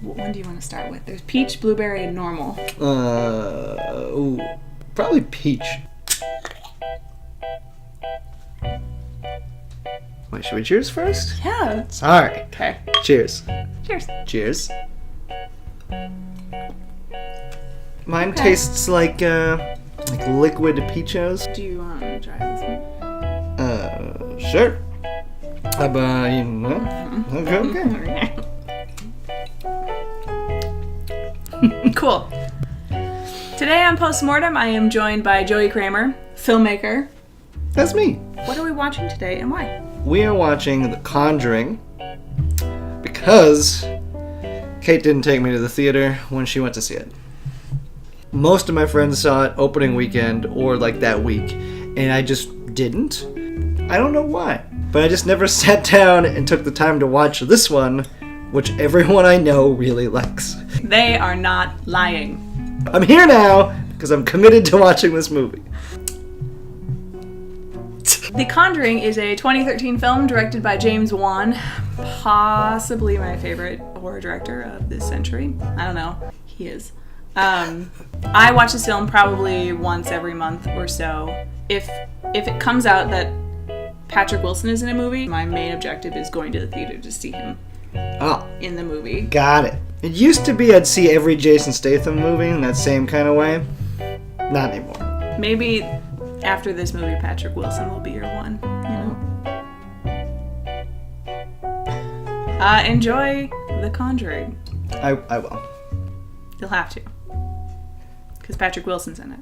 What one do you want to start with? There's peach, blueberry, and normal. Probably peach. Wait, should we cheers first? Yeah. Sorry. Okay. Cheers. Cheers. Cheers. Mine tastes like liquid peachos. Do you want to try this one? Sure. You know. Okay. Cool. Today on Postmortem, I am joined by Joey Kramer, filmmaker. That's me. What are we watching today and why? We are watching The Conjuring because Kate didn't take me to the theater when she went to see it. Most of my friends saw it opening weekend or like that week, and I just didn't. I don't know why, but I just never sat down and took the time to watch this one, which everyone I know really likes. They are not lying. I'm here now because I'm committed to watching this movie. The Conjuring is a 2013 film directed by James Wan, possibly my favorite horror director of this century. I don't know. He is. I watch this film probably once every month or so. If it comes out that Patrick Wilson is in a movie, my main objective is going to the theater to see him in the movie. Got it. It used to be I'd see every Jason Statham movie in that same kind of way. Not anymore. Maybe after this movie, Patrick Wilson will be your one, enjoy The Conjuring. I will. You'll have to. Because Patrick Wilson's in it.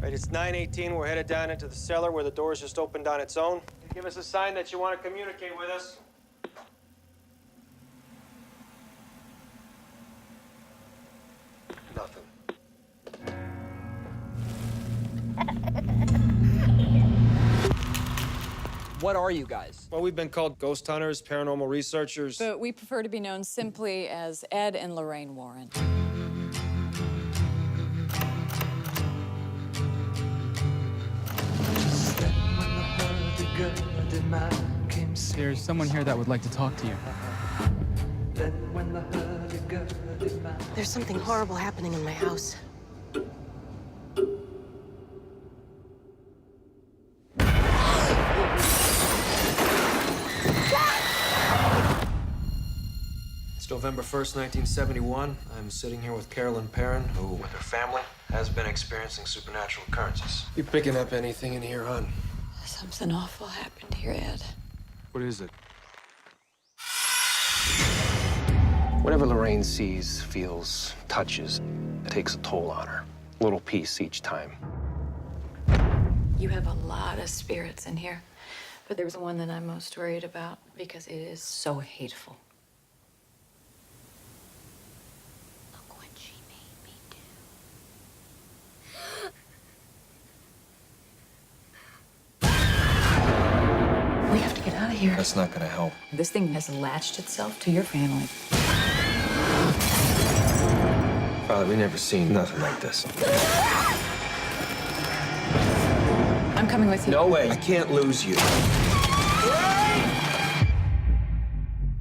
Right, it's 9:18. We're headed down into the cellar where the doors just opened on its own. Give us a sign that you want to communicate with us. Nothing. What are you guys? Well, we've been called ghost hunters, paranormal researchers. But we prefer to be known simply as Ed and Lorraine Warren. There's someone here that would like to talk to you. There's something horrible happening in my house. It's November 1st, 1971. I'm sitting here with Carolyn Perrin, who, with her family, has been experiencing supernatural occurrences. You picking up anything in here, hon? Something awful happened here, Ed. What is it? Whatever Lorraine sees, feels, touches, it takes a toll on her. A little piece each time. You have a lot of spirits in here, but there's the one that I'm most worried about because it is so hateful. Look what she made me do. We have to get out of here. That's not gonna help. This thing has latched itself to your family. Father, we never seen nothing like this. I'm coming with you. No way. I can't lose you.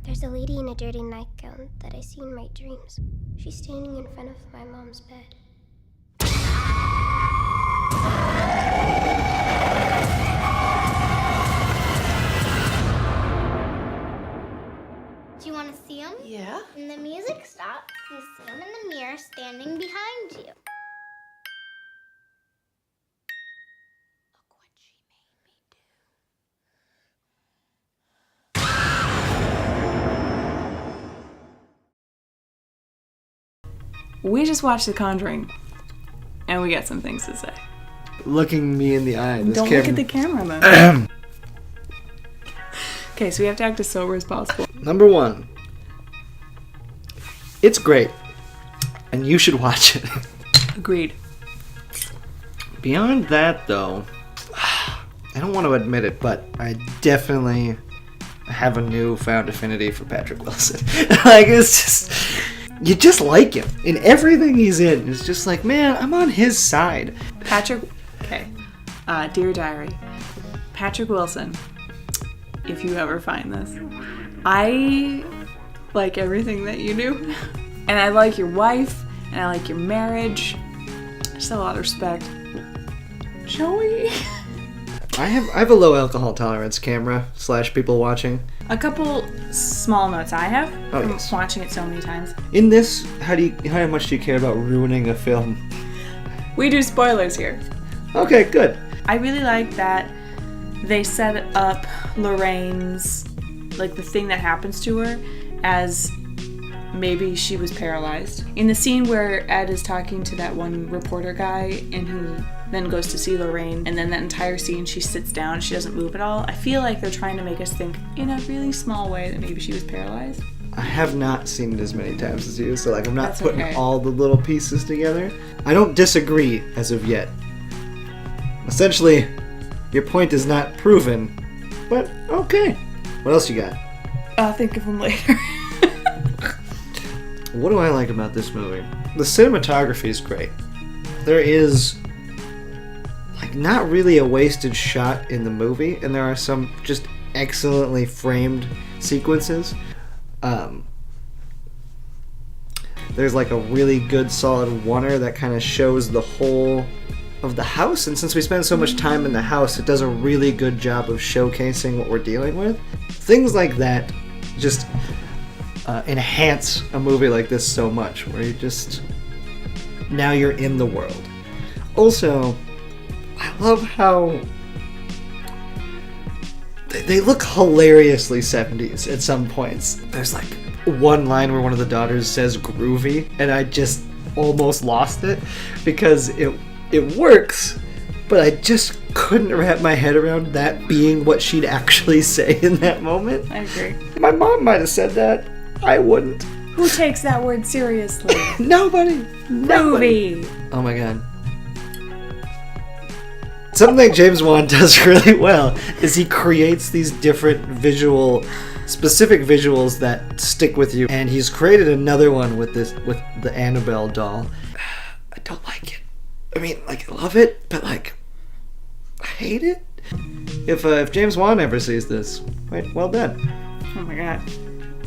There's a lady in a dirty nightgown that I see in my dreams. She's standing in front of my mom's bed. Do you want to see him? Yeah? When the music stops, you see him in the mirror standing behind you. Look what she made me do. We just watched The Conjuring, and we got some things to say. Looking me in the eye. Don't look at the camera, though. Okay, so we have to act as sober as possible. Number one. It's great. And you should watch it. Agreed. Beyond that, though, I don't want to admit it, but I definitely have a newfound affinity for Patrick Wilson. Like, it's just... You just like him. In everything he's in, it's just like, man, I'm on his side. Patrick... Okay. Dear Diary. Patrick Wilson if you ever find this. I like everything that you do. And I like your wife, and I like your marriage. Just a lot of respect. Joey. I have a low alcohol tolerance, camera / people watching. A couple small notes I have from yes. watching it so many times. In this, how much do you care about ruining a film? We do spoilers here. Okay, good. I really like that they set up Lorraine's, like the thing that happens to her, as maybe she was paralyzed. In the scene where Ed is talking to that one reporter guy and he then goes to see Lorraine, and then that entire scene she sits down, she doesn't move at all. I feel like they're trying to make us think in a really small way that maybe she was paralyzed. I have not seen it as many times as you, so like I'm not That's putting okay. all the little pieces together. I don't disagree as of yet. Essentially, your point is not proven, but okay. What else you got? I'll think of them later. What do I like about this movie? The cinematography is great. There is like not really a wasted shot in the movie, and there are some just excellently framed sequences. There's like a really good solid oneer that kind of shows the whole of the house, and since we spend so much time in the house, it does a really good job of showcasing what we're dealing with. Things like that just enhance a movie like this so much, where you just now you're in the world. Also, I love how they look hilariously 70s at some points. There's like one line where one of the daughters says groovy, and I just almost lost it because it works, but I just couldn't wrap my head around that being what she'd actually say in that moment. I agree. My mom might have said that. I wouldn't. Who takes that word seriously? Nobody. Movie. Oh my god. Something that James Wan does really well is he creates these different specific visuals that stick with you, and he's created another one with the Annabelle doll. I don't like it. I mean, like, I love it, but like, I hate it. If James Wan ever sees this, well done. Oh my god.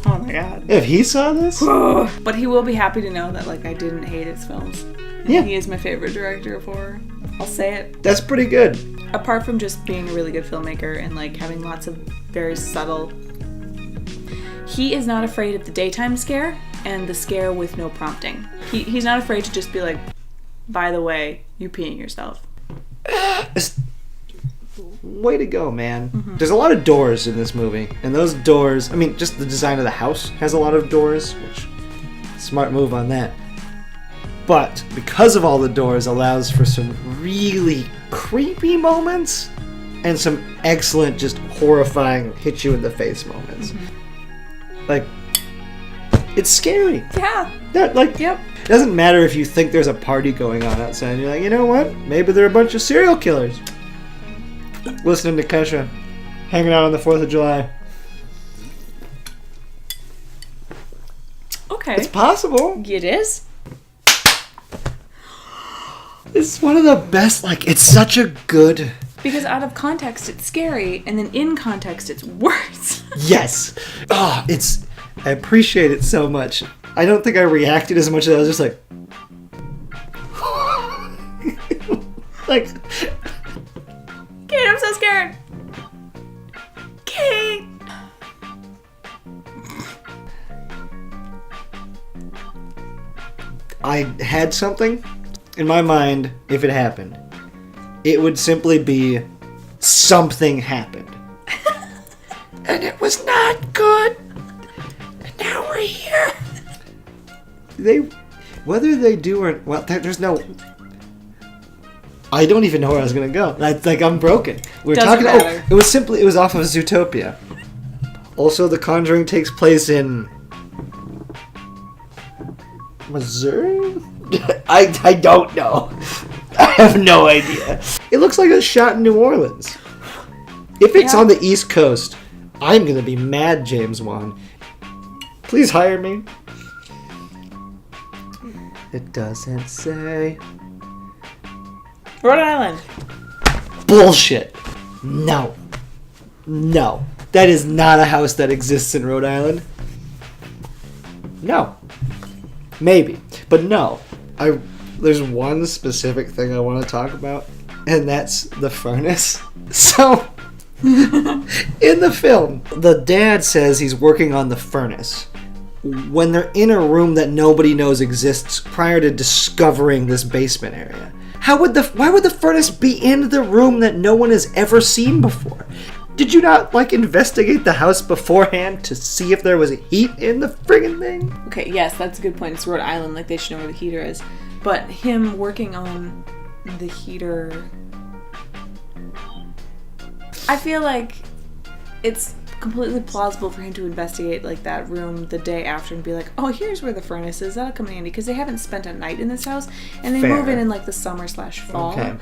Oh my god. If he saw this, But he will be happy to know that like I didn't hate his films. And Yeah. he is my favorite director of horror. I'll say it. that's pretty good. Apart from just being a really good filmmaker and like having lots of very subtle, he is not afraid of the daytime scare and the scare with no prompting. He's not afraid to just be like, by the way, you peeing yourself. Way to go, man. There's a lot of doors in this movie, and those doors, I mean, just the design of the house has a lot of doors, which, smart move on that. But because of all the doors, allows for some really creepy moments and some excellent, just horrifying, hit you in the face moments. Like, it's scary. Yeah. Like, Yep. it doesn't matter if you think there's a party going on outside, and you're like, you know what? Maybe they're a bunch of serial killers. Listening to Kesha, hanging out on the 4th of July. Okay. It's possible. It is. It's one of the best, like, it's such a good... Because out of context it's scary, and then in context it's worse. Yes! Oh, I appreciate it so much. I don't think I reacted as much as I was just like... like... Kate, I'm so scared. Kate. I had something in my mind, if it happened. It would simply be something happened. And it was not good. And now we're here. Whether they do or... Well, there's no... I don't even know where I was gonna go. Like, I'm broken. We were Doesn't talking. matter. It was off of Zootopia. Also, The Conjuring takes place in Missouri. I don't know. I have no idea. It looks like it was shot in New Orleans. If it's on the East Coast, I'm gonna be mad, James Wan. Please hire me. It doesn't say. Rhode Island. Bullshit. No. That is not a house that exists in Rhode Island. No. Maybe. But no. There's one specific thing I want to talk about, and that's the furnace. So, in the film, the dad says he's working on the furnace when they're in a room that nobody knows exists prior to discovering this basement area. Why would the furnace be in the room that no one has ever seen before? Did you not, investigate the house beforehand to see if there was heat in the friggin' thing? Okay, yes, that's a good point. It's Rhode Island, they should know where the heater is. But him working on the heater... I feel like it's completely plausible for him to investigate, that room the day after and be like, oh, here's where the furnace is. That'll come in handy. Because they haven't spent a night in this house. And they move in the summer/fall. Okay.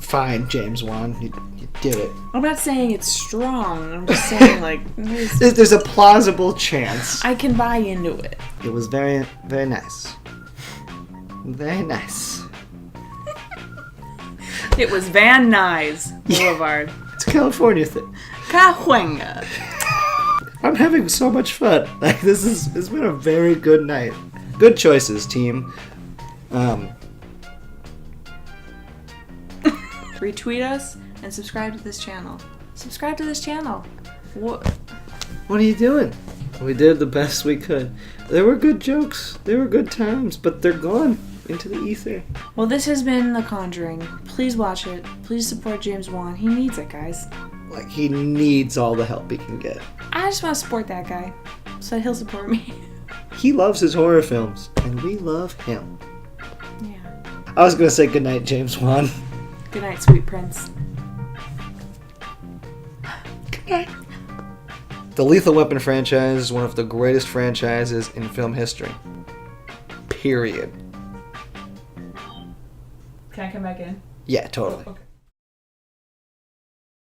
Fine, James Wan. You did it. I'm not saying it's strong. I'm just saying, there's a plausible chance. I can buy into it. It was very, very nice. Very nice. It was Van Nuys Boulevard. It's a California thing. Cahuenga. I'm having so much fun. It's been a very good night. Good choices, team. Retweet us and subscribe to this channel. Subscribe to this channel. What are you doing? We did the best we could. There were good jokes. There were good times, but they're gone into the ether. Well, this has been The Conjuring. Please watch it. Please support James Wan. He needs it, guys. He needs all the help he can get. I just want to support that guy so he'll support me. He loves his horror films, and we love him. Yeah. I was going to say goodnight, James Wan. Good night, sweet prince. Good night. The Lethal Weapon franchise is one of the greatest franchises in film history. Period. Can I come back in? Yeah, totally. Okay.